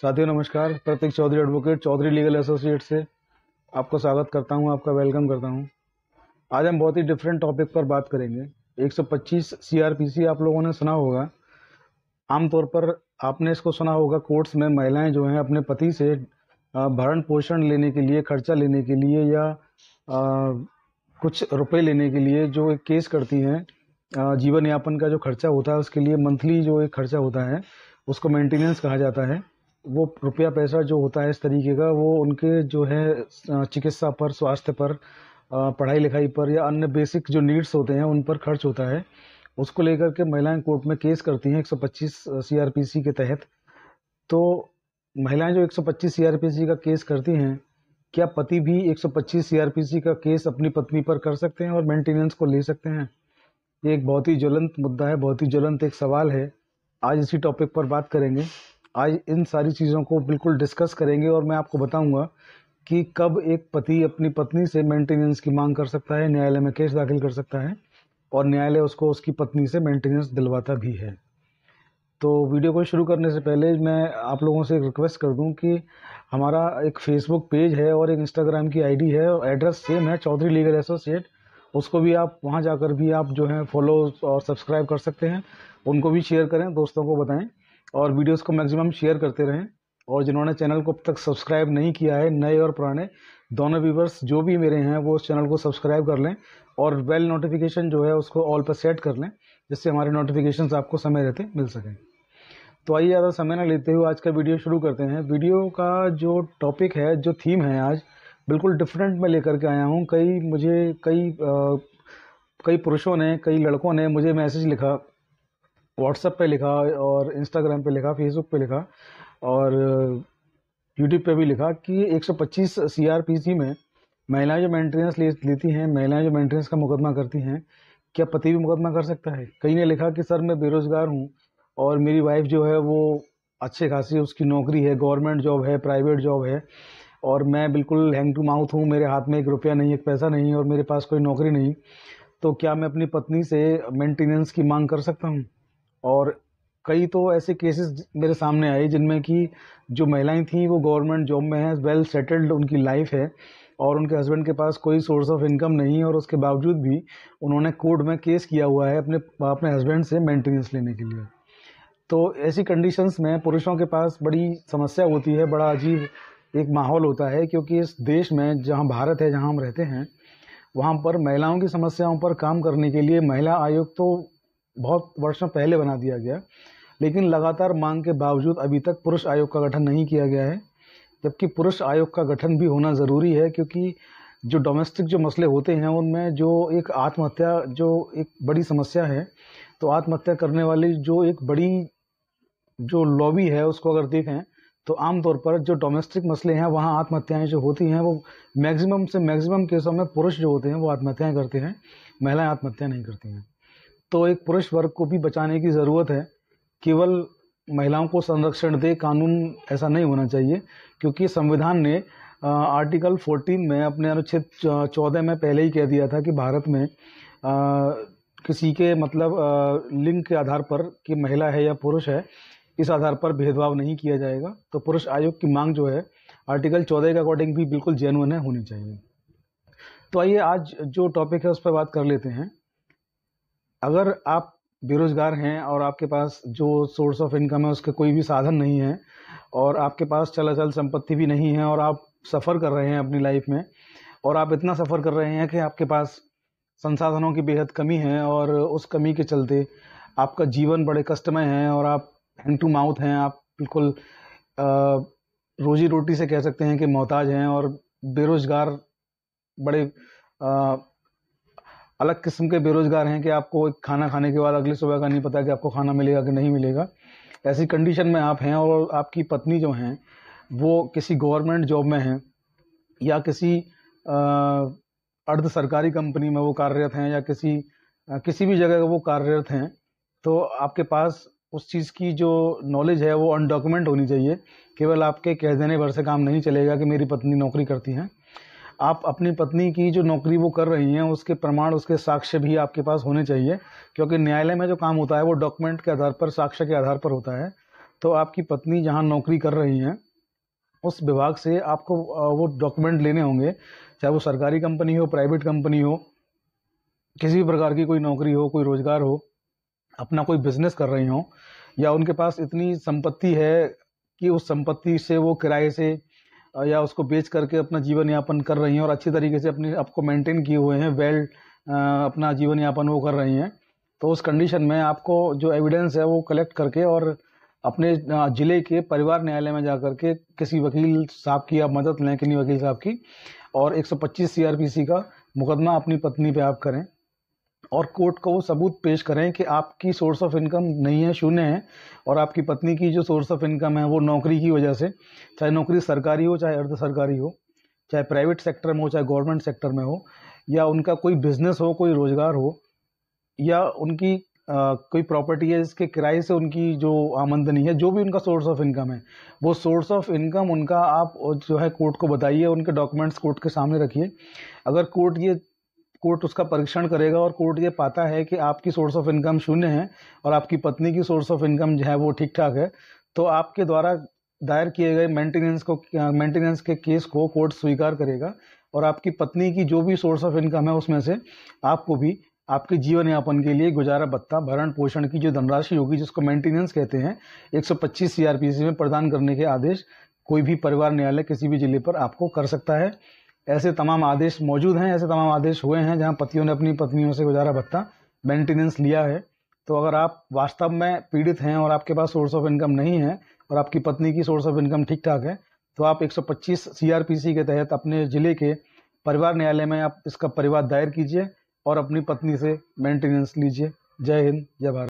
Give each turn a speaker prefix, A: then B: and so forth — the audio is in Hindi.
A: साथियों नमस्कार। Prateek Chaudhary advocate Chaudhary legal associate से आपको स्वागत करता हूं, आपका वेलकम करता हूं। आज हम बहुत ही डिफरेंट टॉपिक पर बात करेंगे। 125 सीआरपीसी आप लोगों ने सुना होगा। आमतौर पर आपने इसको सुना होगा, कोर्ट्स में महिलाएं जो हैं अपने पति से भरण पोषण लेने के लिए, खर्चा लेने के लिए या कुछ रुपए लेने के लिए जो एक केस करती हैं, जीवन यापन का जो खर्चा होता है उसके लिए मंथली जो एक खर्चा होता है उसको मेंटेनेंस कहा जाता है। वो रुपया पैसा जो होता है इस तरीके का, वो उनके जो है चिकित्सा पर, स्वास्थ्य पर, पढ़ाई लिखाई पर या अन्य बेसिक जो नीड्स होते हैं उन पर खर्च होता है। उसको लेकर के महिलाएं कोर्ट में केस करती हैं 125 सीआरपीसी के तहत। तो महिलाएं जो 125 सीआरपीसी का केस करती हैं, क्या पति भी 125 सीआरपीसी का केस अपनी पत्नी पर कर सकते हैं और मेंटेनेंस को ले सकते हैं? ये एक बहुत ही ज्वलंत मुद्दा है, बहुत ही ज्वलंत एक सवाल है। आज इसी टॉपिक पर बात करेंगे। आज इन सारी चीज़ों को बिल्कुल डिस्कस करेंगे और मैं आपको बताऊंगा कि कब एक पति अपनी पत्नी से मेंटेनेंस की मांग कर सकता है, न्यायालय में केस दाखिल कर सकता है और न्यायालय उसको उसकी पत्नी से मेंटेनेंस दिलवाता भी है। तो वीडियो को शुरू करने से पहले मैं आप लोगों से एक रिक्वेस्ट कर दूं कि हमारा एक फेसबुक पेज है और एक इंस्टाग्राम की आईडी है, एड्रेस सेम है, चौधरी लीगल एसोसिएट। उसको भी आप वहां जाकर भी आप जो है फॉलो और सब्सक्राइब कर सकते हैं। उनको भी शेयर करें, दोस्तों को बताएं और वीडियोस को मैक्सिमम शेयर करते रहें। और जिन्होंने चैनल को अब तक सब्सक्राइब नहीं किया है, नए और पुराने दोनों व्यूवर्स जो भी मेरे हैं वो उस चैनल को सब्सक्राइब कर लें और बेल नोटिफिकेशन जो है उसको ऑल पर सेट कर लें, जिससे हमारे नोटिफिकेशंस आपको समय रहते मिल सकें। तो आइए ज़्यादा समय न लेते हुए आज का वीडियो शुरू करते हैं। वीडियो का जो टॉपिक है, जो थीम है, आज बिल्कुल डिफरेंट में लेकर के आया हूँ। कई पुरुषों ने, कई लड़कों ने मुझे मैसेज लिखा, व्हाट्सएप पे लिखा और इंस्टाग्राम पे लिखा, फेसबुक पे लिखा और यूट्यूब पे भी लिखा कि 125 सीआरपीसी में महिलाएं जो मेंटेनेंस लेती हैं, महिलाएं जो मेंटेनेंस का मुकदमा करती हैं, क्या पति भी मुकदमा कर सकता है? कई ने लिखा कि सर मैं बेरोजगार हूँ और मेरी वाइफ जो है वो अच्छे खासी उसकी नौकरी है, गवर्नमेंट जॉब है, प्राइवेट जॉब है, और मैं बिल्कुल हैंड टू माउथ हूँ, मेरे हाथ में एक रुपया नहीं, एक पैसा नहीं और मेरे पास कोई नौकरी नहीं। तो क्या मैं अपनी पत्नी से मेंटेनेंस की मांग कर सकता हूँ? और कई तो ऐसे केसेस मेरे सामने आए जिनमें कि जो महिलाएं थीं वो गवर्नमेंट जॉब में हैं, वेल सेटल्ड उनकी लाइफ है और उनके हस्बैंड के पास कोई सोर्स ऑफ इनकम नहीं, और उसके बावजूद भी उन्होंने कोर्ट में केस किया हुआ है अपने हस्बैंड से मेंटेनेंस लेने के लिए। तो ऐसी कंडीशंस में पुरुषों के पास बड़ी समस्या होती है, बड़ा अजीब एक माहौल होता है, क्योंकि इस देश में, जहाँ भारत है, जहाँ हम रहते हैं, वहाँ पर महिलाओं की समस्याओं पर काम करने के लिए महिला आयोग तो बहुत वर्षों पहले बना दिया गया, लेकिन लगातार मांग के बावजूद अभी तक पुरुष आयोग का गठन नहीं किया गया है। जबकि पुरुष आयोग का गठन भी होना ज़रूरी है, क्योंकि जो डोमेस्टिक जो मसले होते हैं उनमें जो एक आत्महत्या जो एक बड़ी समस्या है, तो आत्महत्या करने वाली जो एक बड़ी जो लॉबी है उसको अगर देखें तो आमतौर पर जो डोमेस्टिक मसले हैं वहाँ आत्महत्याएं जो होती हैं वो मैक्सिमम से मैक्सिमम केसों में पुरुष जो होते हैं वो आत्महत्याएं करते हैं, महिलाएं आत्महत्या नहीं करती हैं। तो एक पुरुष वर्ग को भी बचाने की ज़रूरत है। केवल महिलाओं को संरक्षण दे कानून, ऐसा नहीं होना चाहिए, क्योंकि संविधान ने आर्टिकल 14 में अपने अनुच्छेद 14 में पहले ही कह दिया था कि भारत में किसी के लिंग के आधार पर कि महिला है या पुरुष है, इस आधार पर भेदभाव नहीं किया जाएगा। तो पुरुष आयोग की मांग जो है आर्टिकल 14 के अकॉर्डिंग भी बिल्कुल जेन्युइन होनी चाहिए। तो आइए आज जो टॉपिक है उस पर बात कर लेते हैं। अगर आप बेरोजगार हैं और आपके पास जो सोर्स ऑफ इनकम है उसके कोई भी साधन नहीं है और आपके पास चल संपत्ति भी नहीं है और आप सफ़र कर रहे हैं अपनी लाइफ में, और आप इतना सफ़र कर रहे हैं कि आपके पास संसाधनों की बेहद कमी है और उस कमी के चलते आपका जीवन बड़े कष्टमय है और आप हैंड टू माउथ हैं, आप बिल्कुल रोजी रोटी से कह सकते हैं कि मोहताज हैं और बेरोजगार, बड़े अलग किस्म के बेरोजगार हैं कि आपको खाना खाने के बाद अगली सुबह का नहीं पता कि आपको खाना मिलेगा कि नहीं मिलेगा। ऐसी कंडीशन में आप हैं और आपकी पत्नी जो हैं वो किसी गवर्नमेंट जॉब में हैं या किसी अर्ध सरकारी कंपनी में वो कार्यरत हैं या किसी भी जगह वो कार्यरत हैं, तो आपके पास उस चीज़ की जो नॉलेज है वो अनडॉक्यूमेंट होनी चाहिए। केवल आपके कह देने भर से काम नहीं चलेगा कि मेरी पत्नी नौकरी करती हैं। आप अपनी पत्नी की जो नौकरी वो कर रही हैं उसके प्रमाण, उसके साक्ष्य भी आपके पास होने चाहिए, क्योंकि न्यायालय में जो काम होता है वो डॉक्यूमेंट के आधार पर, साक्ष्य के आधार पर होता है। तो आपकी पत्नी जहाँ नौकरी कर रही हैं उस विभाग से आपको वो डॉक्यूमेंट लेने होंगे, चाहे वो सरकारी कंपनी हो, प्राइवेट कंपनी हो, किसी भी प्रकार की कोई नौकरी हो, कोई रोजगार हो, अपना कोई बिजनेस कर रही हो, या उनके पास इतनी संपत्ति है कि उस संपत्ति से वो किराए से या उसको बेच करके अपना जीवन यापन कर रही हैं और अच्छी तरीके से अपने आपको मेंटेन किए हुए हैं, अपना जीवन यापन वो कर रही हैं। तो उस कंडीशन में आपको जो एविडेंस है वो कलेक्ट करके और अपने जिले के परिवार न्यायालय में जाकर के किसी वकील साहब की आप मदद लें, किन्हीं वकील साहब की, और 125 सीआरपीसी का मुकदमा अपनी पत्नी पे आप करें और कोर्ट को वो सबूत पेश करें कि आपकी सोर्स ऑफ इनकम नहीं है, शून्य है, और आपकी पत्नी की जो सोर्स ऑफ इनकम है वो नौकरी की वजह से, चाहे नौकरी सरकारी हो चाहे अर्ध सरकारी हो, चाहे प्राइवेट सेक्टर में हो चाहे गवर्नमेंट सेक्टर में हो, या उनका कोई बिजनेस हो, कोई रोजगार हो, या उनकी कोई प्रॉपर्टी है जिसके किराए से उनकी जो आमदनी है, जो भी उनका सोर्स ऑफ इनकम है, वो सोर्स ऑफ इनकम उनका आप जो है कोर्ट को बताइए, उनके डॉक्यूमेंट्स कोर्ट के सामने रखिए। अगर कोर्ट उसका परीक्षण करेगा और कोर्ट ये पाता है कि आपकी सोर्स ऑफ इनकम शून्य है और आपकी पत्नी की सोर्स ऑफ इनकम जो है वो ठीक ठाक है, तो आपके द्वारा दायर किए गए मेंटेनेंस के केस को कोर्ट स्वीकार करेगा और आपकी पत्नी की जो भी सोर्स ऑफ इनकम है उसमें से आपको भी आपके जीवन यापन के लिए गुजारा भत्ता, भरण पोषण की जो धनराशि होगी, जिसको मेंटेनेंस कहते हैं, 125 सीआरपीसी में प्रदान करने के आदेश कोई भी परिवार न्यायालय किसी भी जिले पर आपको कर सकता है। ऐसे तमाम आदेश मौजूद हैं, ऐसे तमाम आदेश हुए हैं जहां पतियों ने अपनी पत्नियों से गुजारा भत्ता, मेंटेनेंस लिया है। तो अगर आप वास्तव में पीड़ित हैं और आपके पास सोर्स ऑफ इनकम नहीं है और आपकी पत्नी की सोर्स ऑफ इनकम ठीक ठाक है, तो आप 125 सीआरपीसी के तहत अपने जिले के परिवार न्यायालय में आप इसका परिवाद दायर कीजिए और अपनी पत्नी से मेंटेनेंस लीजिए। जय हिंद, जय भारत।